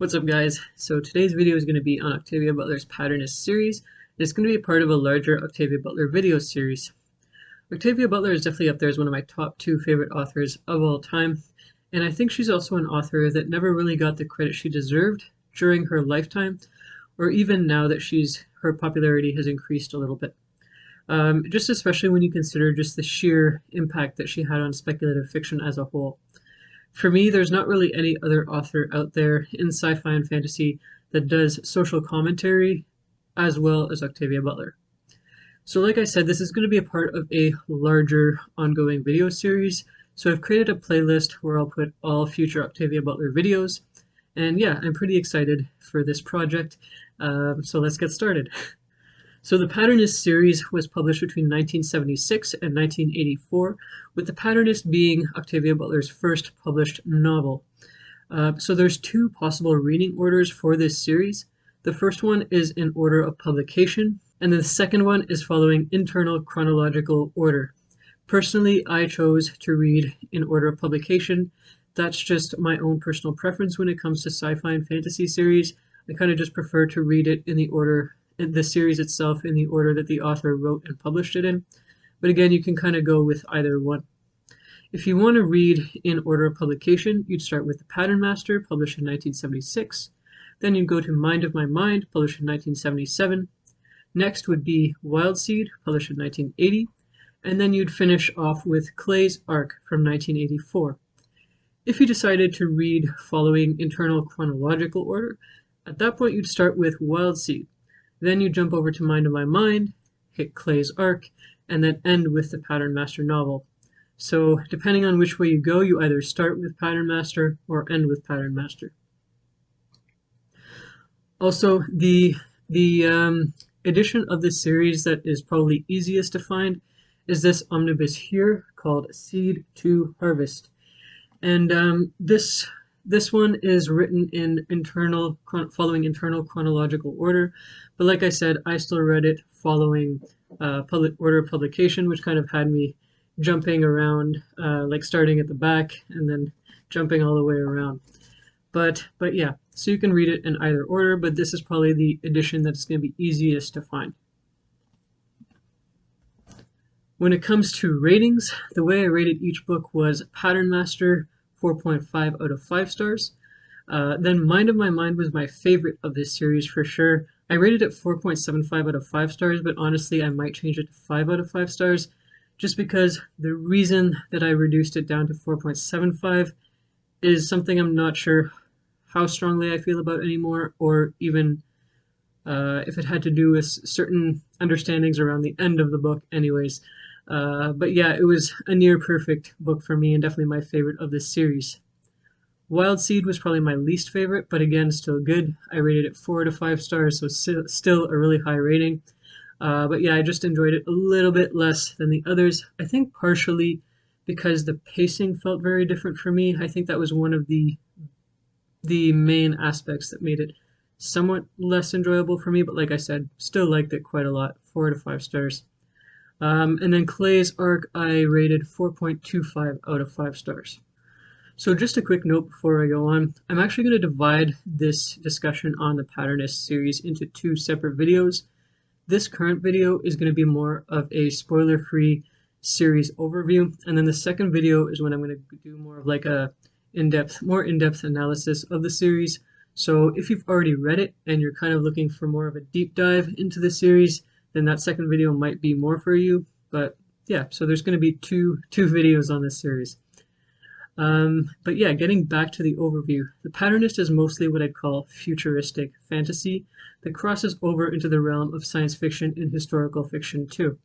What's up, guys? So today's video is going to be on Octavia Butler's Patternist series. It's going to be part of a larger Octavia Butler video series. Octavia Butler is definitely up there as one of my top two favorite authors of all time, and I think she's also an author that never really got the credit she deserved during her lifetime, or even now that her popularity has increased a little bit. Just especially when you consider just the sheer impact that she had on speculative fiction as a whole. For me, there's not really any other author out there in sci-fi and fantasy that does social commentary as well as Octavia Butler. So like I said, this is going to be a part of a larger ongoing video series. So I've created a playlist where I'll put all future Octavia Butler videos. And yeah, I'm pretty excited for this project. So let's get started. So the Patternist series was published between 1976 and 1984, with the Patternist being Octavia Butler's first published novel. So there's two possible reading orders for this series. The first one is in order of publication, and the second one is following internal chronological order. Personally, I chose to read in order of publication. That's just my own personal preference when it comes to sci-fi and fantasy series. I kind of just prefer to read it in the order the series itself in the order that the author wrote and published it in. But again, you can kind of go with either one. If you want to read in order of publication, you'd start with The Pattern Master, published in 1976. Then you'd go to Mind of My Mind, published in 1977. Next would be Wild Seed, published in 1980. And then you'd finish off with Clay's Ark from 1984. If you decided to read following internal chronological order, at that point you'd start with Wild Seed. Then you jump over to Mind of My Mind, hit Clay's Ark, and then end with the Pattern Master novel. So depending on which way you go, you either start with Pattern Master or end with Pattern Master. Also, the edition of this series that is probably easiest to find is this omnibus here called Seed to Harvest. And this one is written in following internal chronological order, but like I said, I still read it following public order of publication, which kind of had me jumping around, like starting at the back and then jumping all the way around. But yeah, so you can read it in either order, but this is probably the edition that's going to be easiest to find. When it comes to ratings, the way I rated each book was Pattern Master 4.5 out of 5 stars. Then Mind of My Mind was my favorite of this series for sure. I rated it 4.75 out of 5 stars, but honestly I might change it to 5 out of 5 stars just because the reason that I reduced it down to 4.75 is something I'm not sure how strongly I feel about anymore, or even if it had to do with certain understandings around the end of the book anyways. But yeah, it was a near perfect book for me and definitely my favorite of this series. Wild Seed was probably my least favorite, but again, still good. I rated it 4 out of 5 stars, so still a really high rating. But yeah, I just enjoyed it a little bit less than the others. I think partially because the pacing felt very different for me. I think that was one of the main aspects that made it somewhat less enjoyable for me, but like I said, still liked it quite a lot. 4 out of 5 stars. And then Clay's Ark, I rated 4.25 out of 5 stars. So just a quick note before I go on, I'm actually going to divide this discussion on the Patternist series into 2 separate videos. This current video is going to be more of a spoiler-free series overview, and then the second video is when I'm going to do more of like a more in-depth analysis of the series. So if you've already read it and you're kind of looking for more of a deep dive into the series, then that second video might be more for you. But yeah, so there's going to be two videos on this series. But yeah, getting back to the overview, the Patternist is mostly what I'd call futuristic fantasy that crosses over into the realm of science fiction and historical fiction too.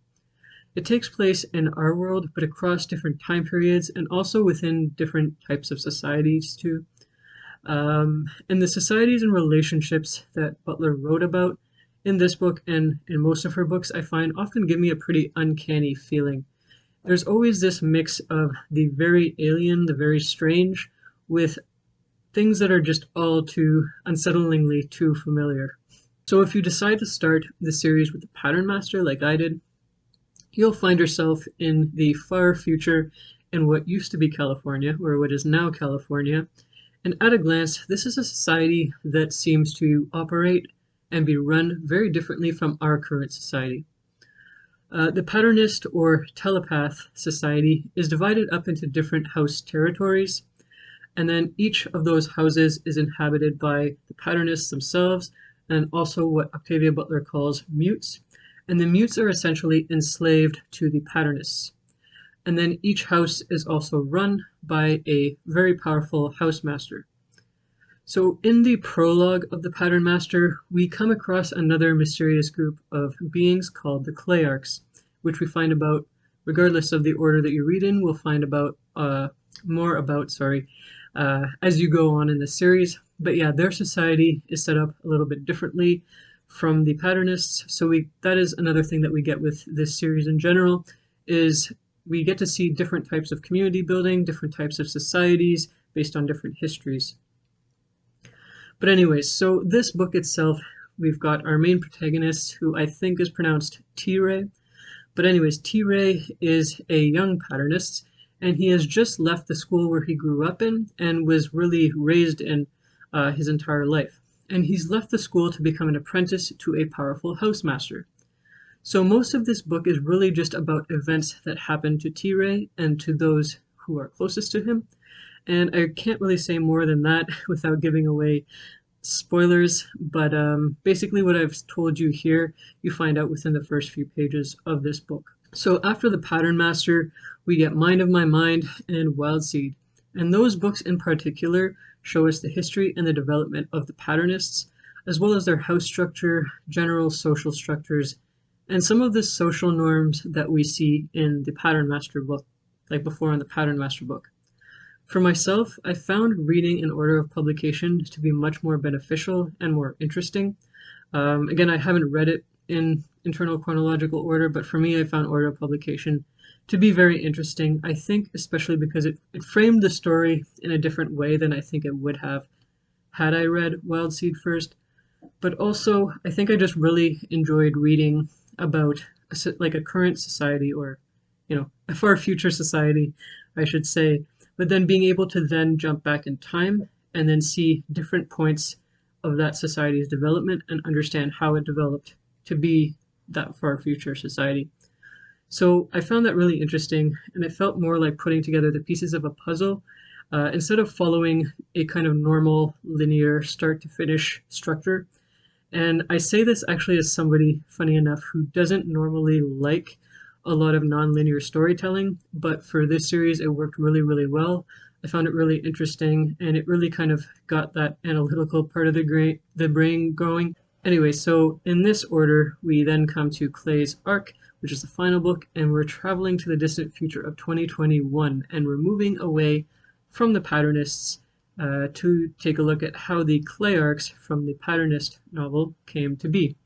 It takes place in our world, but across different time periods and also within different types of societies too. And the societies and relationships that Butler wrote about in this book and in most of her books, I find often give me a pretty uncanny feeling. There's always this mix of the very alien, the very strange, with things that are just all too unsettlingly too familiar. So if you decide to start the series with the Pattern Master like I did, you'll find yourself in the far future in what used to be California, or what is now California, And at a glance, this is a society that seems to operate and be run very differently from our current society. The Patternist or Telepath society is divided up into different house territories, and then each of those houses is inhabited by the Patternists themselves and also what Octavia Butler calls mutes. And the mutes are essentially enslaved to the Patternists. And then each house is also run by a very powerful housemaster. So in the prologue of the Pattern Master, we come across another mysterious group of beings called the Clayarchs, which we find about, regardless of the order that you read in, we'll find about more about, as you go on in the series. But yeah, their society is set up a little bit differently from the Patternists. So that is another thing that we get with this series in general, is we get to see different types of community building, different types of societies based on different histories. But anyways, so this book itself, we've got our main protagonist, who I think is pronounced T-Ray. But anyways, T-Ray is a young Patternist, and he has just left the school where he grew up in and was really raised in his entire life. And he's left the school to become an apprentice to a powerful housemaster. So most of this book is really just about events that happen to T-Ray and to those who are closest to him. And I can't really say more than that without giving away spoilers, but basically what I've told you here, you find out within the first few pages of this book. So after the Pattern Master, we get Mind of My Mind and Wild Seed. And those books in particular show us the history and the development of the Patternists, as well as their house structure, general social structures, and some of the social norms that we see in the Pattern Master book, like before in the Pattern Master book. For myself, I found reading in order of publication to be much more beneficial and more interesting. Again, I haven't read it in internal chronological order, but for me, I found order of publication to be very interesting. I think especially because it framed the story in a different way than I think it would have had I read Wild Seed first. But also, I think I just really enjoyed reading about a current society, or a far future society, I should say, but then being able to then jump back in time and then see different points of that society's development and understand how it developed to be that far future society. So I found that really interesting, and it felt more like putting together the pieces of a puzzle instead of following a kind of normal linear start to finish structure. And I say this actually as somebody, funny enough, who doesn't normally like a lot of non-linear storytelling, but for this series it worked really, really well. I found it really interesting, and it really kind of got that analytical part of the brain going. Anyway, so in this order, we then come to Clay's Arc, which is the final book, and we're traveling to the distant future of 2021, and we're moving away from the Patternists to take a look at how the Clayarchs from the Patternist novel came to be.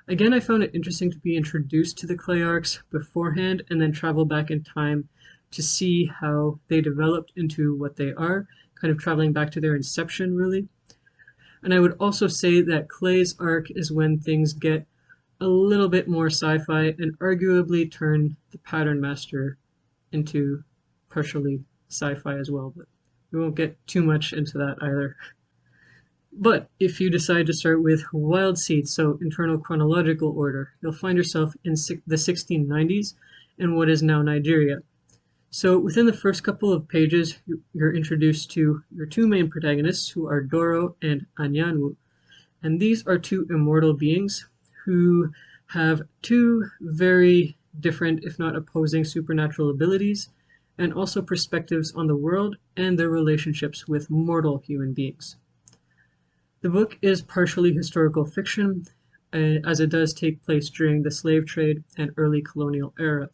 Again, I found it interesting to be introduced to the Clayarchs beforehand and then travel back in time to see how they developed into what they are, kind of traveling back to their inception, really. And I would also say that Clay's Arc is when things get a little bit more sci-fi and arguably turn the Pattern Master into partially sci-fi as well, but we won't get too much into that either. But if you decide to start with Wild Seed, so internal chronological order, you'll find yourself in the 1690s in what is now Nigeria. So within the first couple of pages, you're introduced to your two main protagonists, who are Doro and Anyanwu. And these are two immortal beings who have two very different, if not opposing, supernatural abilities, and also perspectives on the world and their relationships with mortal human beings. The book is partially historical fiction, as it does take place during the slave trade and early colonial era.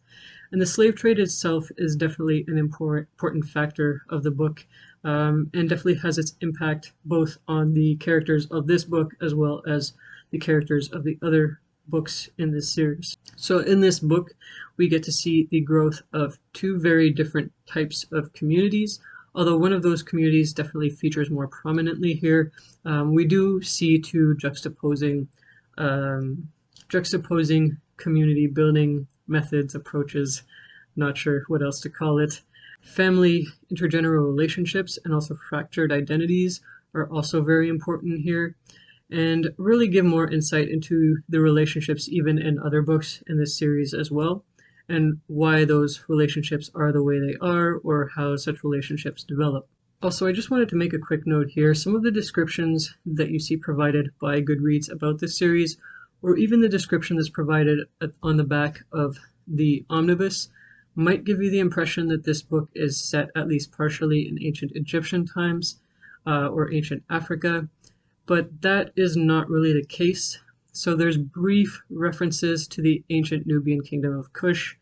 And the slave trade itself is definitely an important factor of the book, and definitely has its impact both on the characters of this book as well as the characters of the other books in this series. So in this book, we get to see the growth of two very different types of communities. Although one of those communities definitely features more prominently here, we do see two juxtaposing community building methods, approaches, not sure what else to call it. Family intergeneral relationships and also fractured identities are also very important here, and really give more insight into the relationships even in other books in this series as well, and why those relationships are the way they are or how such relationships develop. Also, I just wanted to make a quick note here. Some of the descriptions that you see provided by Goodreads about this series, or even the description that's provided on the back of the omnibus, might give you the impression that this book is set at least partially in ancient Egyptian times or ancient Africa, but that is not really the case. So there's brief references to the ancient Nubian kingdom of Kush,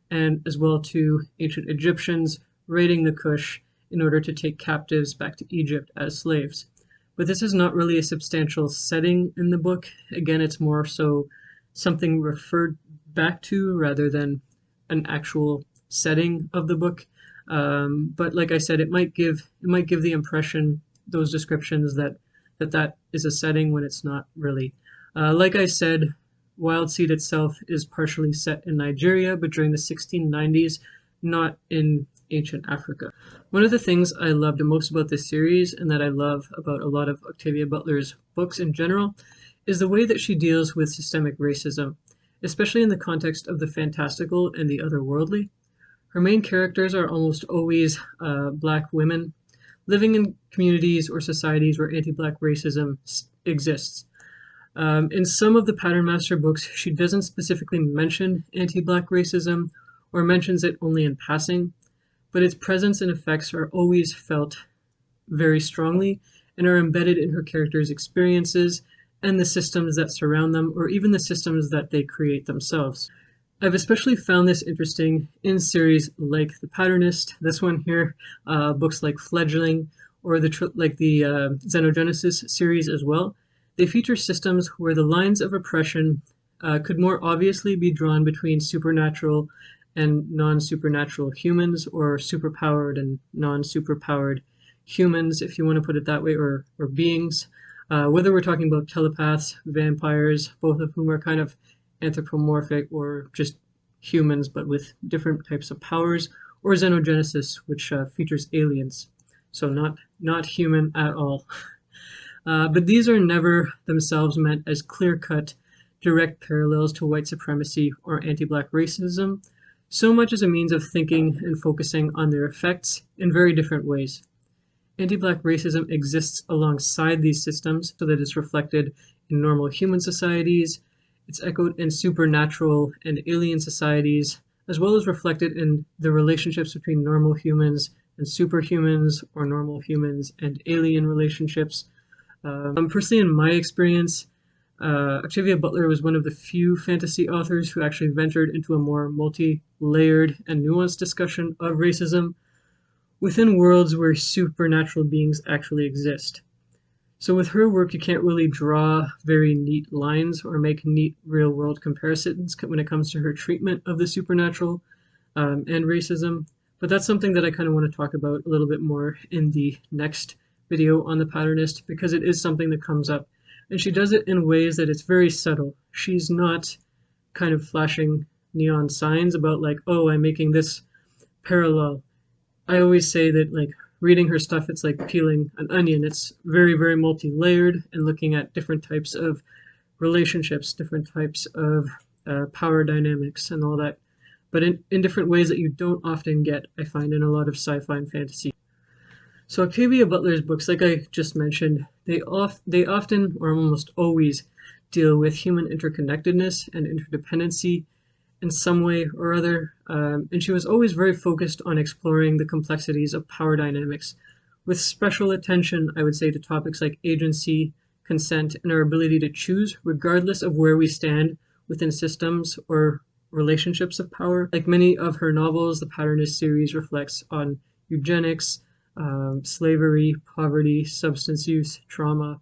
and as well to ancient Egyptians raiding the Kush in order to take captives back to Egypt as slaves. But this is not really a substantial setting in the book. Again, it's more so something referred back to rather than an actual setting of the book. But like I said, it might give the impression, those descriptions, that is a setting when it's not really. Like I said, Wild Seed itself is partially set in Nigeria, but during the 1690s, not in ancient Africa. One of the things I loved most about this series, and that I love about a lot of Octavia Butler's books in general, is the way that she deals with systemic racism, especially in the context of the fantastical and the otherworldly. Her main characters are almost always Black women living in communities or societies where anti-Black racism exists. In some of the Pattern Master books, she doesn't specifically mention anti-Black racism or mentions it only in passing, but its presence and effects are always felt very strongly and are embedded in her characters' experiences and the systems that surround them, or even the systems that they create themselves. I've especially found this interesting in series like The Patternist, this one here, books like Fledgling, or the Xenogenesis series as well. They feature systems where the lines of oppression could more obviously be drawn between supernatural and non-supernatural humans, or superpowered and non-superpowered humans, if you want to put it that way, or beings. Whether we're talking about telepaths, vampires, both of whom are kind of anthropomorphic or just humans but with different types of powers, or Xenogenesis, which features aliens, so not human at all. But these are never themselves meant as clear-cut, direct parallels to white supremacy or anti-Black racism, so much as a means of thinking and focusing on their effects in very different ways. Anti-Black racism exists alongside these systems so that it's reflected in normal human societies, it's echoed in supernatural and alien societies, as well as reflected in the relationships between normal humans and superhumans, or normal humans and alien relationships. Personally, in my experience, Octavia Butler was one of the few fantasy authors who actually ventured into a more multi-layered and nuanced discussion of racism within worlds where supernatural beings actually exist. So with her work, you can't really draw very neat lines or make neat real-world comparisons when it comes to her treatment of the supernatural and racism. But that's something that I kind of want to talk about a little bit more in the next video on The Patternist, because it is something that comes up. And she does it in ways that it's very subtle. She's not kind of flashing neon signs about like, oh, I'm making this parallel. I always say that, like, reading her stuff, it's like peeling an onion. It's very, very multi-layered and looking at different types of relationships, different types of power dynamics and all that, but in different ways that you don't often get, I find, in a lot of sci-fi and fantasy. So Octavia Butler's books, like I just mentioned, they often or almost always deal with human interconnectedness and interdependency in some way or other, and she was always very focused on exploring the complexities of power dynamics, with special attention, I would say, to topics like agency, consent, and our ability to choose regardless of where we stand within systems or relationships of power. Like many of her novels, the Patternist series reflects on eugenics, slavery, poverty, substance use, trauma,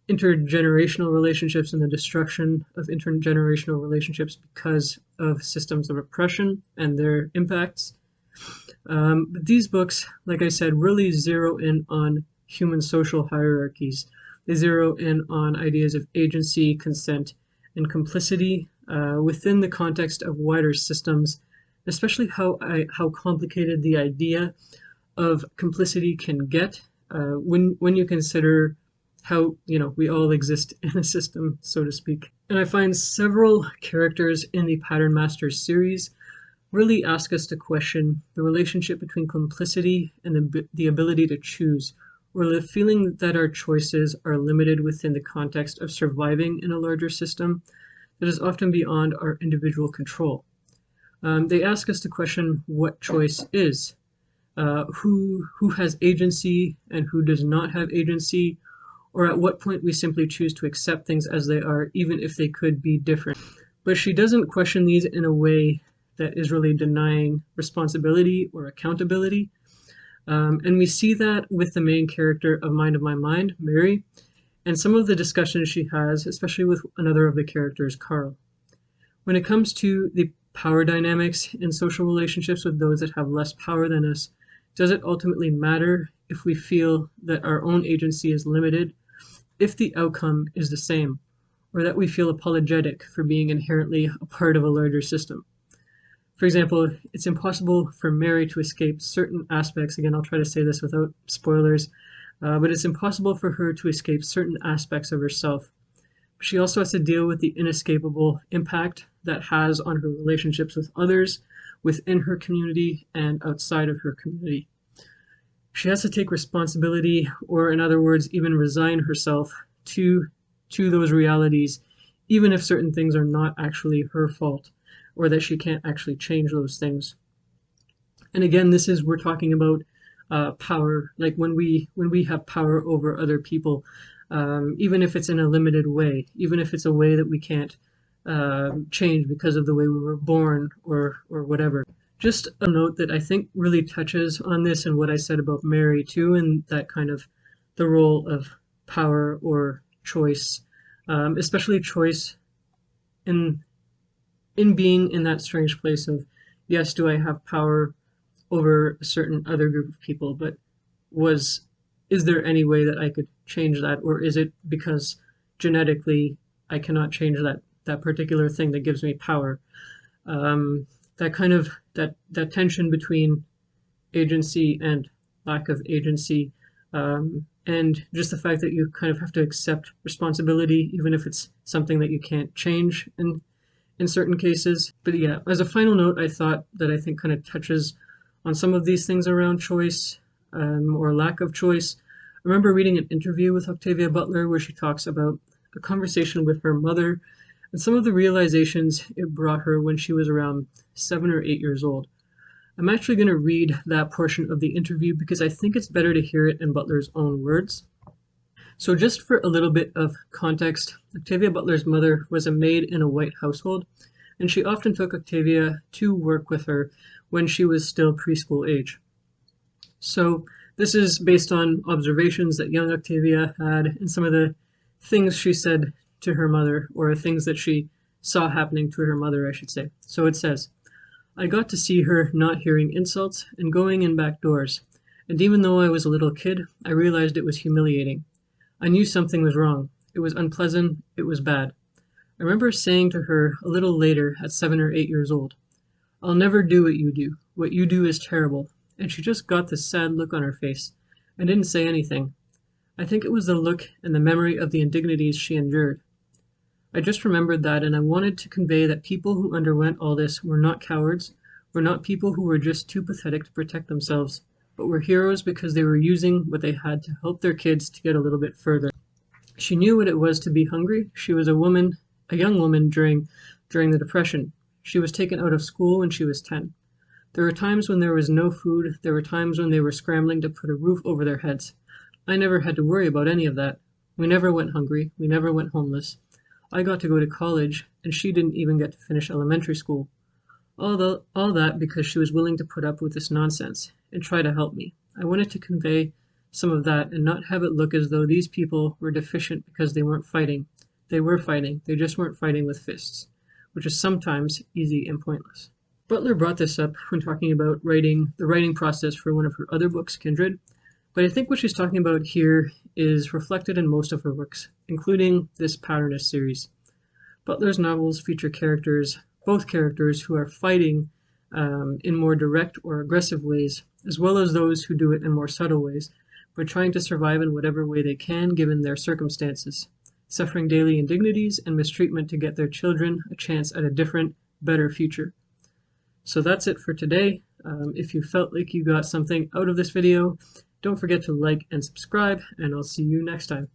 intergenerational relationships, and the destruction of intergenerational relationships because of systems of oppression and their impacts. But these books, like I said, really zero in on human social hierarchies. They zero in on ideas of agency, consent, and complicity within the context of wider systems especially how complicated the idea of complicity can get when you consider how we all exist in a system, so to speak. And I find several characters in the Pattern Masters series really ask us to question the relationship between complicity and the ability to choose, or the feeling that our choices are limited within the context of surviving in a larger system that is often beyond our individual control. They ask us to question what choice is, who has agency and who does not have agency, or at what point we simply choose to accept things as they are, even if they could be different. But she doesn't question these in a way that is really denying responsibility or accountability. And we see that with the main character of Mind of My Mind, Mary, and some of the discussions she has, especially with another of the characters, Carl. When it comes to the power dynamics in social relationships with those that have less power than us, does it ultimately matter if we feel that our own agency is limited, if the outcome is the same, or that we feel apologetic for being inherently a part of a larger system? For example, it's impossible for Mary to escape certain aspects. Again, I'll try to say this without spoilers, but it's impossible for her to escape certain aspects of herself. She also has to deal with the inescapable impact that has on her relationships with others, within her community, and outside of her community. She has to take responsibility, or in other words, even resign herself to those realities, even if certain things are not actually her fault, or that she can't actually change those things. And again, we're talking about power, like when we have power over other people, even if it's in a limited way, even if it's a way that we can't change because of the way we were born or whatever. Just a note that I think really touches on this and what I said about Mary too, and that kind of the role of power or choice, especially choice in being in that strange place of, yes, do I have power over a certain other group of people, but was is there any way that I could change that, or is it because genetically I cannot change that particular thing that gives me power? That kind of that tension between agency and lack of agency, and just the fact that you kind of have to accept responsibility, even if it's something that you can't change in certain cases. But yeah, as a final note, I thought that I think kind of touches on some of these things around choice, or lack of choice. I remember reading an interview with Octavia Butler where she talks about a conversation with her mother and some of the realizations it brought her when she was around 7 or 8 years old. I'm actually going to read that portion of the interview because I think it's better to hear it in Butler's own words. So, just for a little bit of context, Octavia Butler's mother was a maid in a white household, and she often took Octavia to work with her when she was still preschool age. So, this is based on observations that young Octavia had and some of the things she said to her mother, or things that she saw happening to her mother, I should say. So it says, I got to see her not hearing insults and going in back doors, and even though I was a little kid, I realized it was humiliating. I knew something was wrong. It was unpleasant. It was bad. I remember saying to her a little later at 7 or 8 years old, I'll never do what you do. What you do is terrible. And she just got this sad look on her face and didn't say anything. I think it was the look and the memory of the indignities she endured. I just remembered that, and I wanted to convey that people who underwent all this were not cowards, were not people who were just too pathetic to protect themselves, but were heroes because they were using what they had to help their kids to get a little bit further. She knew what it was to be hungry. She was a young woman during the Depression. She was taken out of school when she was 10. There were times when there was no food. There were times when they were scrambling to put a roof over their heads. I never had to worry about any of that. We never went hungry. We never went homeless. I got to go to college, and she didn't even get to finish elementary school. All that because she was willing to put up with this nonsense and try to help me. I wanted to convey some of that and not have it look as though these people were deficient because they weren't fighting. They were fighting, they just weren't fighting with fists, which is sometimes easy and pointless. Butler brought this up when talking about the writing process for one of her other books, Kindred, but I think what she's talking about here is reflected in most of her works, including this Patternist series. Butler's novels feature both characters who are fighting in more direct or aggressive ways, as well as those who do it in more subtle ways, but trying to survive in whatever way they can given their circumstances, suffering daily indignities and mistreatment to get their children a chance at a different, better future. So that's it for today. If you felt like you got something out of this video, don't forget to like and subscribe, and I'll see you next time.